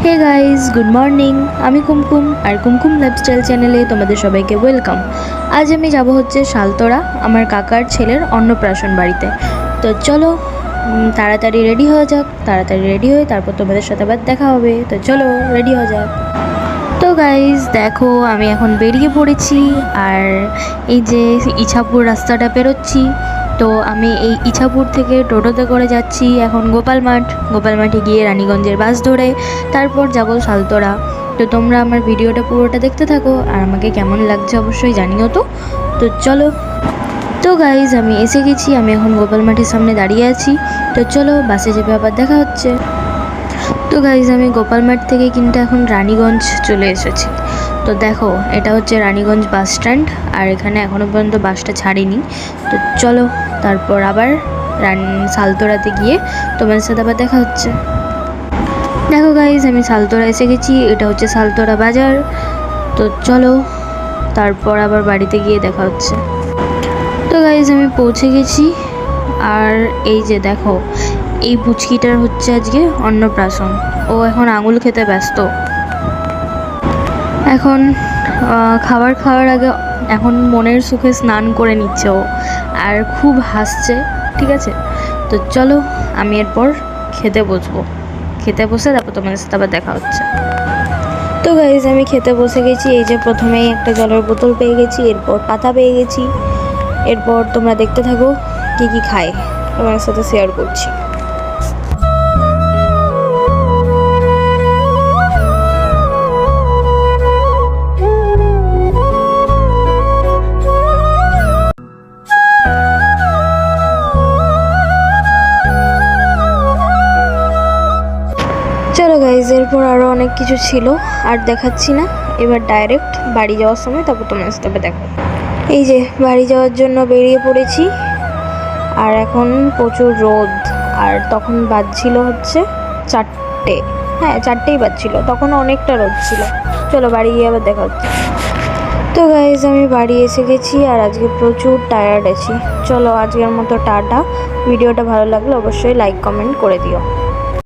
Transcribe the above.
Hey guys, good morning. আমি কুমকুম আর কুমকুম lifestyle চ্যানেলে তোমাদের সবাইকে ওয়েলকাম। আজ আমি যাব হচ্ছে শালতোড়া আমার কাকার ছেলের অন্নপ্রাশন বাড়িতে। তো চলো তাড়াতাড়ি রেডি হয়ে যাক, তাড়াতাড়ি রেডি হয়ে তারপর তোমাদের সাথে আবার দেখা হবে। তো চলো রেডি হয়ে যাক। তো গাইজ দেখো, আমি এখন বেরিয়ে পড়েছি আর এই যে ইছাপুর রাস্তাটা পেরোচ্ছি। তো আমি এই ইছাপুর থেকে টোটোতে করে যাচ্ছি এখন গোপালমাঠে গিয়ে রানীগঞ্জের বাস ধরে তারপর যাব শালতোড়া। তো তোমরা আমার ভিডিওটা পুরোটা দেখতে থাকো আর আমাকে কেমন লাগছে অবশ্যই জানিও। তো চলো। তো গাইজ আমি এসে গেছি, আমি এখন গোপালমাঠের সামনে দাঁড়িয়ে আছি। তো চলো বাসে চেপে আবার দেখা হচ্ছে। তো গাইজ আমি গোপালমাঠ থেকে কিন্তু এখন রানীগঞ্জ চলে এসেছি। তো দেখো, এটা হচ্ছে রানীগঞ্জ বাস স্ট্যান্ড আর এখানে এখনও পর্যন্ত বাসটা ছাড়িনি। তো চলো তারপর আবার শালতোড়াতে গিয়ে তোমাদের সাথে আবার দেখা হচ্ছে। দেখো গাইজ আমি শালতোড়া এসে গেছি, এটা হচ্ছে শালতোড়া বাজার। তো চলো তারপর আবার বাড়িতে গিয়ে দেখা হচ্ছে। তো গাইজ আমি পৌঁছে গেছি আর এই যে দেখো, এই পুচকিটার হচ্ছে আজকে অন্নপ্রাশন। ও এখন আঙুল খেতে ব্যস্ত। এখন খাওয়ার আগে এখন মনের সুখে স্নান করে নিচ্ছে ও আর খুব হাসছে। ঠিক আছে, তো চলো আমি এরপর খেতে বসবো। খেতে বসে তারপর তোমাদের সাথে আবার দেখা হচ্ছে। তো গাইজ আমি খেতে বসে গেছি। এই যে প্রথমেই একটা জলের বোতল পেয়ে গেছি, এরপর পাতা পেয়ে গেছি। এরপর তোমরা দেখতে থাকো কী কী খায়, তোমাদের সাথে শেয়ার করছি। চলো গাইজ, এরপর আরও অনেক কিছু ছিল আর দেখাচ্ছি না, এবার ডাইরেক্ট বাড়ি যাওয়ার সময় তারপর তোমার সাথে দেখো। এই যে বাড়ি যাওয়ার জন্য বেরিয়ে পড়েছি আর এখন প্রচুর রোদ আর তখন বাজছিল হচ্ছে 4টে। হ্যাঁ 4টেই বাজছিল, তখন অনেকটা রোদ ছিল। চলো বাড়ি গিয়ে আবার দেখা হচ্ছে। তো গাইজ আমি বাড়ি এসে গেছি আর আজকে প্রচুর টায়ার্ড আছি। চলো আজকের মতো টাটা। ভিডিওটা ভালো লাগলে অবশ্যই লাইক কমেন্ট করে দিও।